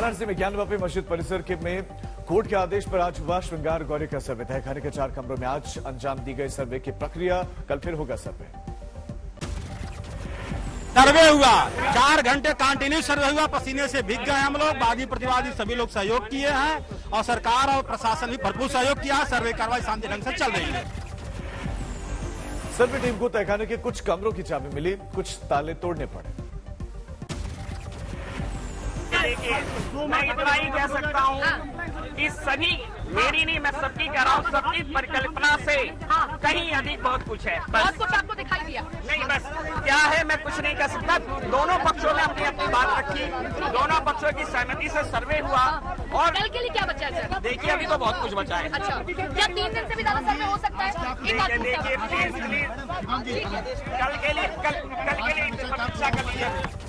वाराणसी में ज्ञानवापी मस्जिद परिसर के में कोर्ट के आदेश पर आज हुआ श्रृंगार गौरी का सर्वे। तहखाने के 4 कमरों में आज अंजाम दी गई सर्वे की प्रक्रिया। कल फिर होगा सर्वे हुआ। 4 घंटे कंटिन्यू सर्वे हुआ। पसीने से भीग गए हम लोग। वादी प्रतिवादी सभी लोग सहयोग किए हैं और सरकार और प्रशासन भी भरपूर सहयोग किया। सर्वे कार्रवाई शांति ढंग से चल रही है। सर्वे टीम को तहखाने के कुछ कमरों की चाबी मिली, कुछ ताले तोड़ने पड़े। मैं इतना ही कह सकता हूँ कि सभी, मेरी नहीं, मैं सबकी कह रहा हूँ, सबकी परिकल्पना से कहीं अधिक बहुत कुछ है। बहुत कुछ आपको दिखाई दिया? नहीं, बस क्या है मैं कुछ नहीं कह सकता। दोनों पक्षों ने अपनी अपनी बात रखी, दोनों पक्षों की सहमति से सर्वे हुआ। और कल के लिए क्या बचा है? देखिए अभी तो बहुत कुछ बचा है। अच्छा, क्या 3 दिन से भी ज्यादा सर्वे हो सकता है? देखिए कल के लिए समीक्षा कर लीजिए।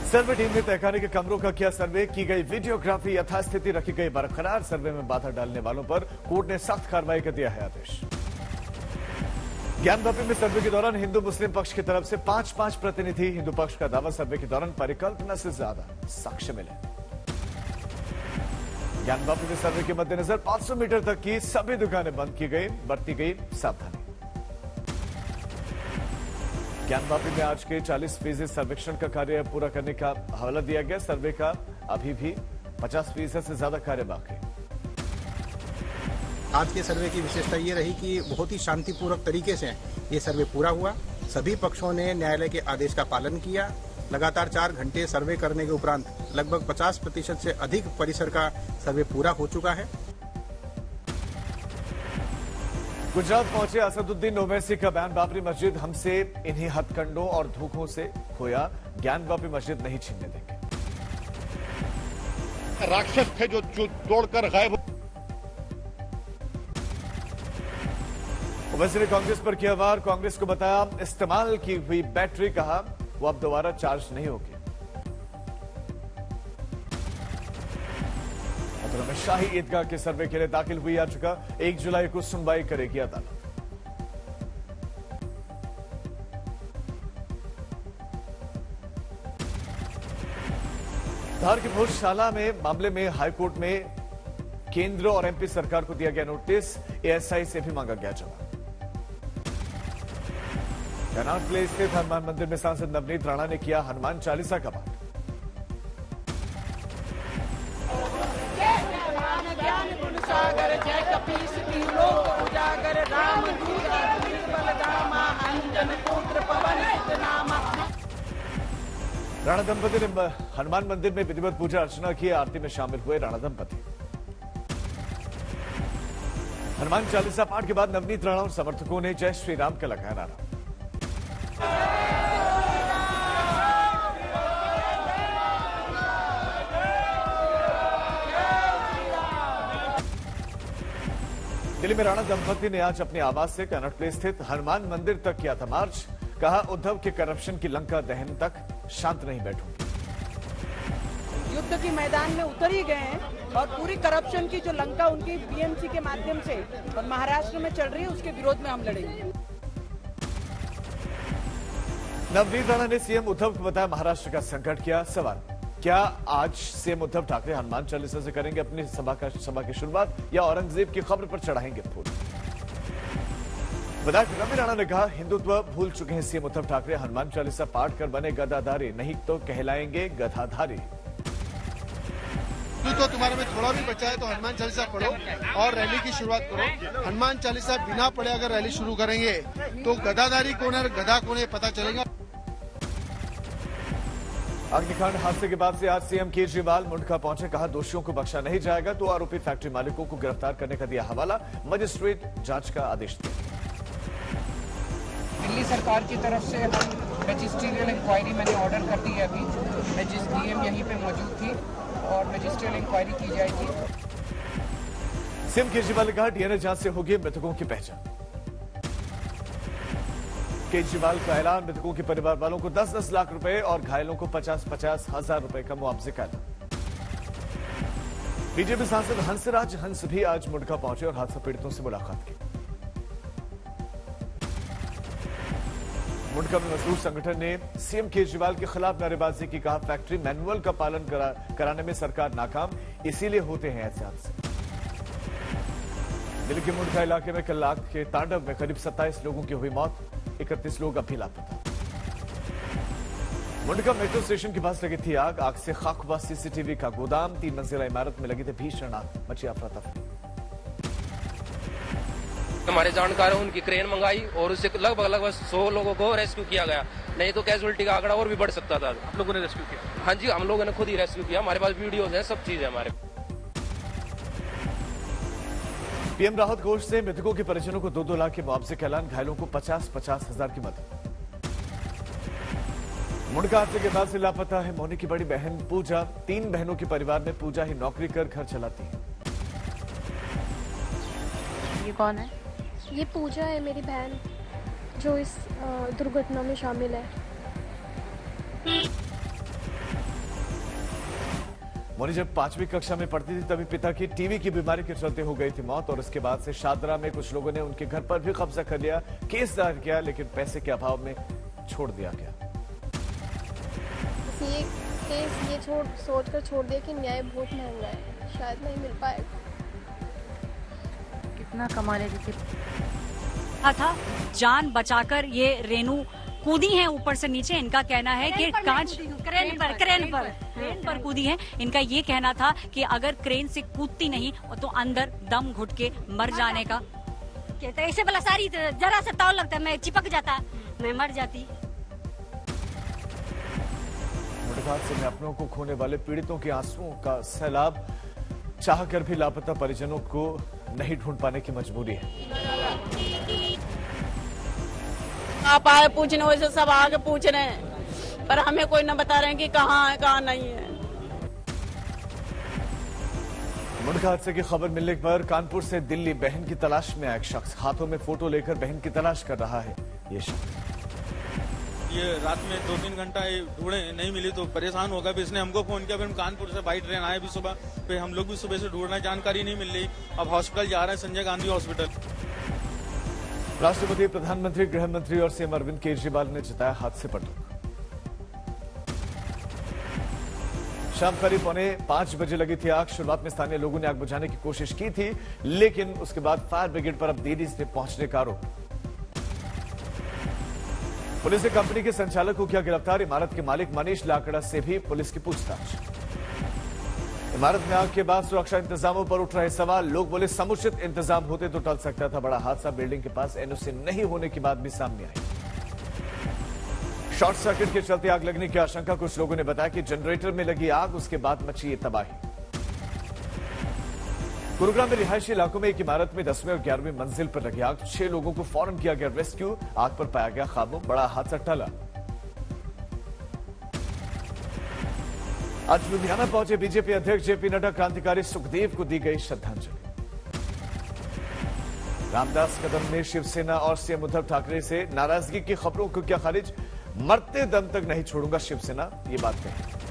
सर्वे टीम ने तहखाने के कमरों का किया सर्वे, की गई वीडियोग्राफी, यथास्थिति रखी गई बरकरार। सर्वे में बाधा डालने वालों पर कोर्ट ने सख्त कार्रवाई का दिया है आदेश। ज्ञानवापी में सर्वे के दौरान हिंदू मुस्लिम पक्ष की तरफ से 5-5 प्रतिनिधि। हिंदू पक्ष का दावा, सर्वे के दौरान परिकल्पना से ज्यादा साक्ष्य मिले। ज्ञानवापी में सर्वे के मद्देनजर 500 मीटर तक की सभी दुकानें बंद की गई, बरती गई सावधानी। ज्ञानवापी में आज के 40% सर्वेक्षण का कार्य पूरा करने का हवाला दिया गया। सर्वे का अभी भी 50% से ज्यादा कार्य बाकी। आज के सर्वे की विशेषता ये रही कि बहुत ही शांतिपूर्वक तरीके से ये सर्वे पूरा हुआ। सभी पक्षों ने न्यायालय के आदेश का पालन किया। लगातार 4 घंटे सर्वे करने के उपरांत लगभग 50% से अधिक परिसर का सर्वे पूरा हो चुका है। गुजरात पहुंचे असदुद्दीन ओवैसी का बयान, बाबरी मस्जिद हमसे इन्हीं हथकंडों और धोखों से खोया, ज्ञानवापी मस्जिद नहीं छीनने देंगे। राक्षस थे जो तोड़कर गायब। ओवैसी ने कांग्रेस पर किया वार, कांग्रेस को बताया इस्तेमाल की हुई बैटरी, कहा वो अब दोबारा चार्ज नहीं होगी। में शाही ईदगाह के सर्वे के लिए दाखिल हुई याचिका, 1 जुलाई को सुनवाई करेगी अदालत। धार की भोजशाला में मामले में हाईकोर्ट में केंद्र और एमपी सरकार को दिया गया नोटिस, एएसआई से भी मांगा गया जवाब। कनाट प्लेस स्थित हनुमान मंदिर में सांसद नवनीत राणा ने किया हनुमान चालीसा का पाठ। राणा दंपति ने हनुमान मंदिर में विधिवत पूजा अर्चना की। आरती में शामिल हुए राणा दंपति। हनुमान चालीसा पाठ के बाद नवनीत राणा और समर्थकों ने जय श्री राम का लगाया नारा। दिल्ली में राणा दंपति ने आज अपने आवास से कनॉट प्लेस स्थित हनुमान मंदिर तक किया था मार्च। कहा उद्धव के करप्शन की लंका दहन तक शांत नहीं बैठूंगी। युद्ध के मैदान में उतर ही गए हैं और पूरी करप्शन की जो लंका उनकी बीएमसी के माध्यम से और महाराष्ट्र में चल रही है, उसके विरोध में हम लड़ेंगे। नवनीत राणा ने सीएम उद्धव को बताया महाराष्ट्र का संकट। किया सवाल, क्या आज सीएम उद्धव ठाकरे हनुमान चालीसा से करेंगे अपनी सभा की शुरुआत या औरंगजेब की खबर पर चढ़ाएंगे फूल? विधायक रवि राणा ने कहा हिंदुत्व भूल चुके हैं सीएम उद्धव ठाकरे, हनुमान चालीसा पाठ कर बने गदाधारी, नहीं तो कहलाएंगे गधाधारी। तो तुम्हारे में थोड़ा भी बचा है तो हनुमान चालीसा पढ़ो और रैली की शुरुआत करो। हनुमान चालीसा बिना पढ़े अगर रैली शुरू करेंगे तो गदाधारी कौन है और गधा कौन है पता चलेगा। अग्निकांड हादसे के बाद से आज सीएम केजरीवाल मुंडका पहुंचे। कहा दोषियों को बख्शा नहीं जाएगा तो आरोपी फैक्ट्री मालिकों को गिरफ्तार करने का दिया हवाला। मजिस्ट्रेट जांच का आदेश दिया। दिल्ली सरकार की तरफ से हम मैजिस्ट्रियल इंक्वायरी मैंने ऑर्डर कर दी है। अभी डीएम यहीं पे मौजूद थी और मैजिस्ट्रियल इंक्वायरी की जाएगी। सीएम केजरीवाल ने कहा डीएनए जांच से होगी मृतकों की पहचान। केजरीवाल का ऐलान, मृतकों के परिवार वालों को 10-10 लाख रुपए और घायलों को 50-50 हजार रुपए का मुआवजे का ऐलान। बीजेपी सांसद हंसराज हंस भी आज मुंडका पहुंचे और हादसा पीड़ितों से मुलाकात की। मुंडका में मजदूर संगठन ने सीएम केजरीवाल के खिलाफ नारेबाजी की, कहा फैक्ट्री मैनुअल का पालन कराने में सरकार नाकाम, इसीलिए होते हैं ऐसे हादसे। दिल्ली के मुंडका इलाके में कल आग के तांडव में करीब 27 लोगों की हुई मौत, 31 लोग अभी लापता। मुंडका मेट्रो स्टेशन के पास लगी थी आग से खाक हुआ सीसीटीवी का गोदाम, 3 मंजिला इमारत में लगी थी भीषण आग, मची अफरा तफरी। हमारे जानकार है उनकी क्रेन मंगाई और उससे लगभग 100 लोगों को रेस्क्यू किया गया, नहीं तो कैजुअलिटी का आंकड़ा और भी बढ़ सकता था। आप लोगों ने रेस्क्यू किया? हाँ जी, हम लोगों ने खुद ही रेस्क्यू किया, हमारे पास वीडियोज है, सब चीज है हमारे। पीएम राहत कोष से मृतकों के परिजनों को 2-2 लाख के मुआवजे का ऐलान, घायलों को 50-50 हजार की मदद। मुंडका हादसे के बाद से लापता है मोनी की बड़ी बहन पूजा, 3 बहनों के परिवार में पूजा ही नौकरी कर घर चलाती है। ये कौन है? ये पूजा है, मेरी बहन जो इस दुर्घटना में शामिल है। मोनी जब 5वीं कक्षा में पढ़ती थी तभी पिता की टीवी की बीमारी के चलते हो गई थी मौत, और उसके बाद से शादरा में कुछ लोगों ने उनके घर पर भी कब्जा कर लिया, केस दायर किया, लेकिन पैसे के अभाव में छोड़ दिया गया। ये केस ये सोचकर छोड़ दिया कि न्याय बहुत महंगा है, शायद नहीं मिल पाएगा। कितना कमा लेती थी? था जान बचाकर ये रेनू कूदी है ऊपर से नीचे। इनका कहना है कि कांच क्रेन पर कूदी है। इनका ये कहना था कि अगर क्रेन से कूदती नहीं तो अंदर दम घुट के मर जाने का। कहते ऐसे भला सारी जरा से ताव लगता है, मैं चिपक जाता, मैं मर जाती। हादसे में अपनों को खोने वाले पीड़ितों के आंसुओं का सैलाब, चाहकर भी लापता परिजनों को नहीं ढूंढ पाने की मजबूरी है। आप आए पूछने, वैसे सब आगे पूछ रहे हैं, पर हमें कोई न बता रहे हैं कि कहाँ है कहाँ नहीं है। मुंडका हादसे की खबर मिलने पर कानपुर से दिल्ली बहन की तलाश में आया एक शख्स, हाथों में फोटो लेकर बहन की तलाश कर रहा है। ये शख्स ये रात में 2-3 घंटा ढूंढे, नहीं मिली तो परेशान होगा, फिर इसने हमको फोन किया, फिर हम कानपुर से बाई ट्रेन आए भी सुबह, फिर हम लोग भी सुबह से ढूंढ रहे, जानकारी नहीं मिल रही। अब हॉस्पिटल जा रहे हैं, संजय गांधी हॉस्पिटल। राष्ट्रपति, प्रधानमंत्री, गृह मंत्री और सीएम अरविंद केजरीवाल ने जताया हादसे पर दुख। शाम करीब 4:45 बजे लगी थी आग। शुरुआत में स्थानीय लोगों ने आग बुझाने की कोशिश की थी, लेकिन उसके बाद फायर ब्रिगेड पर अब देरी से पहुंचने का आरोप। पुलिस ने कंपनी के संचालक को किया गिरफ्तार। इमारत के मालिक मनीष लाकड़ा से भी पुलिस की पूछताछ। इमारत में आग के बाद सुरक्षा इंतजामों पर उठ रहे सवाल। लोग बोले समुचित इंतजाम होते तो टल सकता था बड़ा हादसा। बिल्डिंग के पास एनओसी नहीं होने की बात भी सामने आई। शॉर्ट सर्किट के चलते आग लगने की आशंका। कुछ लोगों ने बताया कि जनरेटर में लगी आग, उसके बाद मची ये तबाही। गुरुग्राम में रिहायशी इलाकों में एक इमारत में 10वीं और 11वीं मंजिल पर लगी आग। 6 लोगों को फौरन किया गया रेस्क्यू। आग पर पाया गया काबू। बड़ा हादसा टला। आज लुधियाना पहुंचे बीजेपी अध्यक्ष जेपी नड्डा। क्रांतिकारी सुखदेव को दी गई श्रद्धांजलि। रामदास कदम ने शिवसेना और सीएम उद्धव ठाकरे से नाराजगी की खबरों को किया खारिज। मरते दम तक नहीं छोड़ूंगा शिवसेना, ये बात कही।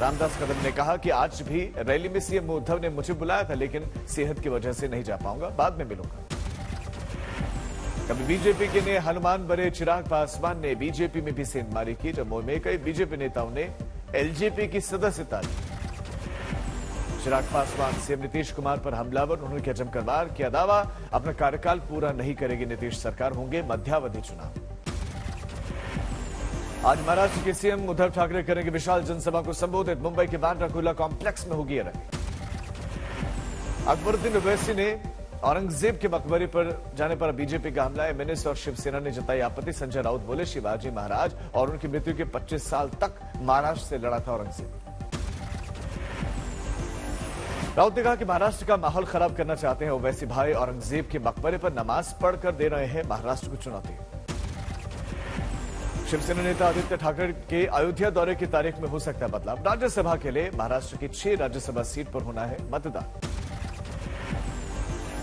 रामदास कदम ने कहा कि आज भी रैली में सीएम उद्धव ने मुझे बुलाया था, लेकिन सेहत की वजह से नहीं जा पाऊंगा, बाद में मिलूंगा। कभी बीजेपी के ने हनुमान बने चिराग पासवान ने बीजेपी में भी सेंधमारी की। जम्मू में कई बीजेपी नेताओं ने एलजेपी की सदस्यता ली। चिराग पासवान सीएम नीतीश कुमार पर हमलावर, उन्होंने किया जमकर वार, किया दावा अपना कार्यकाल पूरा नहीं करेगी नीतीश सरकार, होंगे मध्यावधि चुनाव। आज महाराष्ट्र के सीएम उद्धव ठाकरे करेंगे विशाल जनसभा को संबोधित। मुंबई के बांद्रा कुर्ला कॉम्प्लेक्स में होगी यह रैली। अकबरुद्दीन ओवैसी ने औरंगजेब के मकबरे पर जाने पर बीजेपी का हमला। एमएनएस और शिवसेना ने जताई आपत्ति। संजय राउत बोले शिवाजी महाराज और उनकी मृत्यु के 25 साल तक महाराष्ट्र से लड़ा था औरंगजेब। राउत ने कहा कि महाराष्ट्र का माहौल खराब करना चाहते हैं ओवैसी भाई। औरंगजेब के मकबरे पर नमाज पढ़कर दे रहे हैं महाराष्ट्र को चुनौती। शिवसेना नेता आदित्य ठाकरे के अयोध्या दौरे की तारीख में हो सकता है बदलाव। राज्यसभा के लिए महाराष्ट्र की 6 राज्यसभा सीट पर होना है मतदान।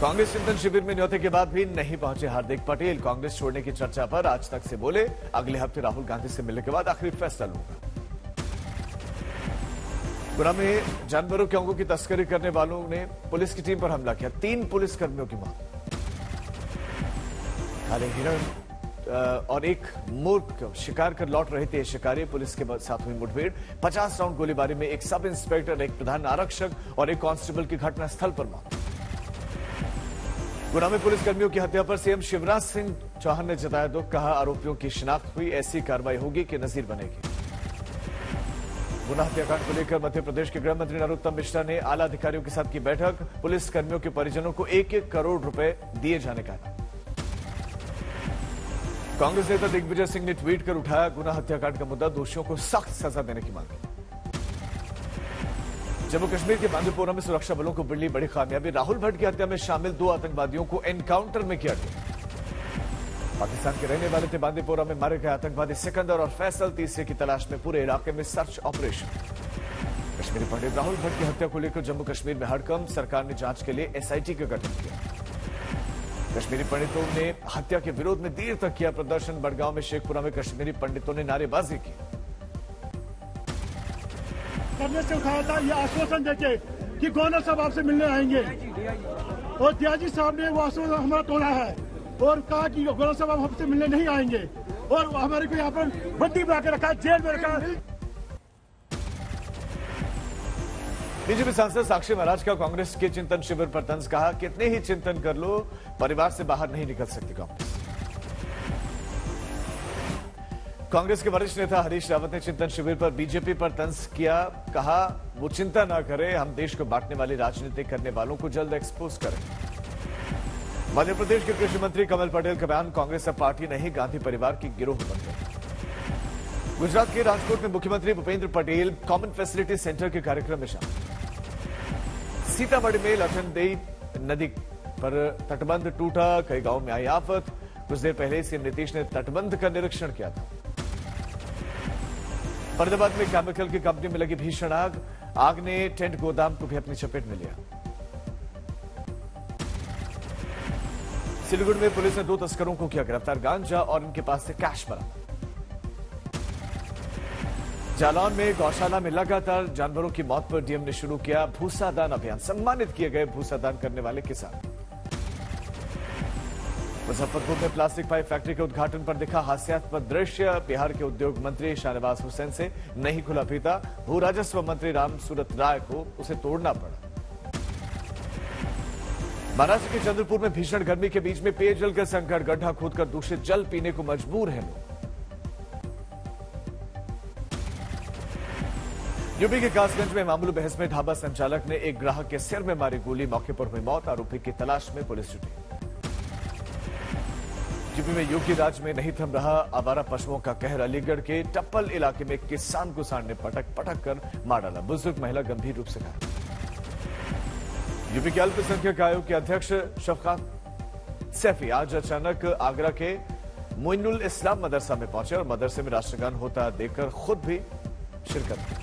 कांग्रेस चिंतन शिविर में न्योते के बाद भी नहीं पहुंचे हार्दिक पटेल। कांग्रेस छोड़ने की चर्चा पर आज तक से बोले अगले हफ्ते राहुल गांधी से मिलने के बाद आखिरी फैसला लूंगा। गुना में जानवरों के अंगों की तस्करी करने वालों ने पुलिस की टीम पर हमला किया। 3 पुलिसकर्मियों की मौत। काले हिरण और एक मूर्ख शिकार कर लौट रहे थे शिकारी। पुलिस के साथ हुई मुठभेड़, 50 राउंड गोलीबारी में एक सब इंस्पेक्टर, एक प्रधान आरक्षक और एक कांस्टेबल की घटनास्थल पर मौत। गुना में पुलिसकर्मियों की हत्या पर सीएम शिवराज सिंह चौहान ने जताया दुख, कहा आरोपियों की शिनाख्त हुई, ऐसी कार्रवाई होगी कि नजीर बनेगी। गुना हत्याकांड को लेकर मध्य प्रदेश के गृह मंत्री नरोत्तम मिश्रा ने आला अधिकारियों के साथ की बैठक, पुलिसकर्मियों के परिजनों को 1-1 करोड़ रुपए दिए जाने का। कांग्रेस नेता दिग्विजय सिंह ने ट्वीट कर उठाया गुना हत्याकांड का मुद्दा, दोषियों को सख्त सजा देने की मांग की। जम्मू कश्मीर के बांदीपोरा में सुरक्षा बलों को मिली बड़ी कामयाबी, राहुल भट्ट की हत्या में शामिल 2 आतंकवादियों को एनकाउंटर में किया गया। पाकिस्तान के रहने वाले थे बांदीपोरा में मारे गए आतंकवादी सिकंदर और फैसल, तीसरे की तलाश में पूरे इलाके में सर्च ऑपरेशन। कश्मीरी पंडित राहुल भट्ट की हत्या को लेकर जम्मू कश्मीर में हड़कंप, सरकार ने जांच के लिए एसआईटी का गठन किया। कश्मीरी पंडितों ने हत्या के विरोध में देर तक किया प्रदर्शन, बड़गांव में शेखपुरा में कश्मीरी पंडितों ने नारेबाजी की। करने से उठाया था ये आश्वासन देके कि गवर्नर साहब आपसे मिलने आएंगे, और दियाजी साहब ने वो आश्वासन हमारा तोड़ा है और कहा कि गवर्नर साहब हमसे मिलने नहीं आएंगे, और हमारे को यहाँ पर बंदी बना के रखा, जेल में रखा। बीजेपी सांसद साक्षी महाराज का कांग्रेस के चिंतन शिविर पर तंज, कहा कितने ही चिंतन कर लो परिवार से बाहर नहीं निकल सकती कांग्रेस। कांग्रेस के वरिष्ठ नेता हरीश रावत ने चिंतन शिविर पर बीजेपी पर तंज किया, कहा वो चिंता ना करे, हम देश को बांटने वाली राजनीति करने वालों को जल्द एक्सपोज करें। मध्य प्रदेश के कृषि मंत्री कमल पटेल का बयान, कांग्रेस अब पार्टी नहीं गांधी परिवार की गिरोह बन गई। गुजरात के राजकोट में मुख्यमंत्री Bhupendra Patel common facility centre के कार्यक्रम में शामिल। सीतामढ़ी में लखनदेई नदी पर तटबंध टूटा, कई गांवों में आई आफत। कुछ देर पहले सीएम नीतीश ने तटबंध का निरीक्षण किया था। फरीदाबाद में केमिकल की कंपनी में लगी भीषण आग, आग ने टेंट गोदाम को भी अपनी चपेट में लिया। सिलीगुड़ी में पुलिस ने 2 तस्करों को किया गिरफ्तार, गांजा और इनके पास से कैश बरामद। जालौन में गौशाला में लगातार जानवरों की मौत पर डीएम ने शुरू किया भूसा दान अभियान, सम्मानित किए गए भूसा दान करने वाले किसान। मुजफ्फरपुर में प्लास्टिक पाइप फैक्ट्री के उद्घाटन पर दिखा हास्यास्पद दृश्य, बिहार के उद्योग मंत्री शाहनवाज हुसैन से नहीं खुला फीता, भू राजस्व मंत्री राम सूरत राय को उसे तोड़ना पड़ा। महाराष्ट्र के चंद्रपुर में भीषण गर्मी के बीच में पेयजल का संकट, गड्ढा खोदकर दूषित जल पीने को मजबूर हैं लोग। यूपी के कासगंज में मामूली बहस में ढाबा संचालक ने एक ग्राहक के सिर में मारी गोली, मौके पर हुई मौत, आरोपी की तलाश में पुलिस जुटी। यूपी में योगी राज में नहीं थम रहा आवारा पशुओं का कहर, अलीगढ़ के टप्पल इलाके में किसान को सांड ने पटक कर मार डाला, बुजुर्ग महिला गंभीर रूप से घायल। यूपी के अल्पसंख्यक आयोग के अध्यक्ष शफकात सैफी आज अचानक आगरा के मोइनुल इस्लाम मदरसा में पहुंचे और मदरसे में राष्ट्रगान होता देखकर खुद भी शिरकत की।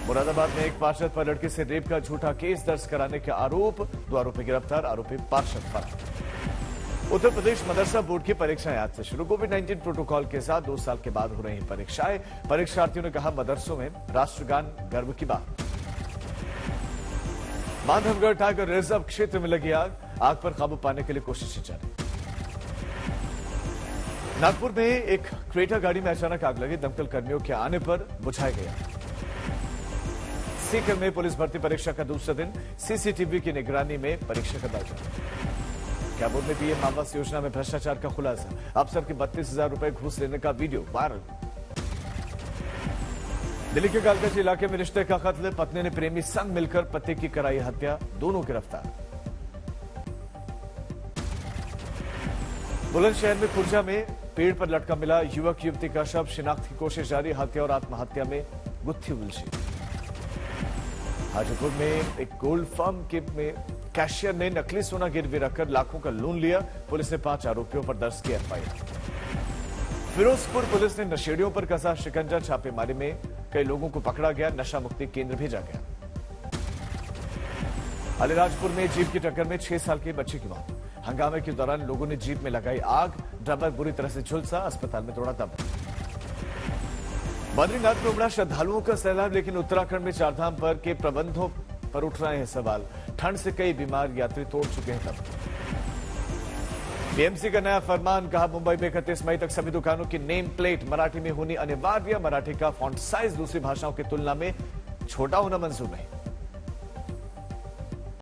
मुरादाबाद में एक पार्षद पर लड़की से रेप का झूठा केस दर्ज कराने के आरोप, 2 आरोपी गिरफ्तार, आरोपी पार्षद फरार। उत्तर प्रदेश मदरसा बोर्ड की परीक्षाएं आज से शुरू, कोविड-19 प्रोटोकॉल के साथ 2 साल के बाद हो रही परीक्षाएं। परीक्षार्थियों ने कहा मदरसों में राष्ट्रगान गर्व की बात। माधवगढ़ टाइगर रिजर्व क्षेत्र में लगी आग, आग पर काबू पाने के लिए कोशिशें जारी। नागपुर में एक क्रेटा गाड़ी में अचानक आग लगी, दमकल कर्मियों के आने पर बुझाया गया। सीकर में पुलिस भर्ती परीक्षा का दूसरा दिन, सीसीटीवी की निगरानी में परीक्षा का दर्जा। कैबोर्ड में पीएम आवास योजना में भ्रष्टाचार का खुलासा, अफसर के 32,000 रुपए घूस लेने का वीडियो वायरल। दिल्ली के कालकाजी इलाके में रिश्ते का कत्ल, पत्नी ने प्रेमी संग मिलकर पति की कराई हत्या, दोनों गिरफ्तार। बुलंदशहर में खुर्जा में पेड़ पर लटका मिला युवक युवती का शव, शिनाख्त की कोशिश जारी, हत्या और आत्महत्या में गुत्थी उलझी। हाजीपुर में एक गोल्ड फर्म के में कैशियर ने नकली सोना गिरवी रखकर लाखों का लोन लिया, पुलिस ने 5 आरोपियों पर दर्ज किया एफआईआर। फिरोजपुर पुलिस ने नशेड़ियों पर कसा शिकंजा, छापेमारी में कई लोगों को पकड़ा गया, नशा मुक्ति केंद्र भेजा गया। अलीराजपुर में जीप की टक्कर में 6 साल के बच्चे की मौत, हंगामे के दौरान लोगों ने जीप में लगाई आग, ड्राइवर बुरी तरह से झुलसा, अस्पताल में दौड़ा दम। बद्रीनाथ में उमड़ा श्रद्धालुओं का सैलाब, लेकिन उत्तराखंड में चारधाम पर के प्रबंधों पर उठ रहे हैं सवाल, ठंड से कई बीमार यात्री तोड़ चुके हैं तब। बीएमसी का नया फरमान, कहा मुंबई में 31 मई तक सभी दुकानों की नेम प्लेट मराठी में होनी अनिवार्य। मराठी का फॉन्ट साइज दूसरी भाषाओं की तुलना में छोटा होना मंजूर नहीं।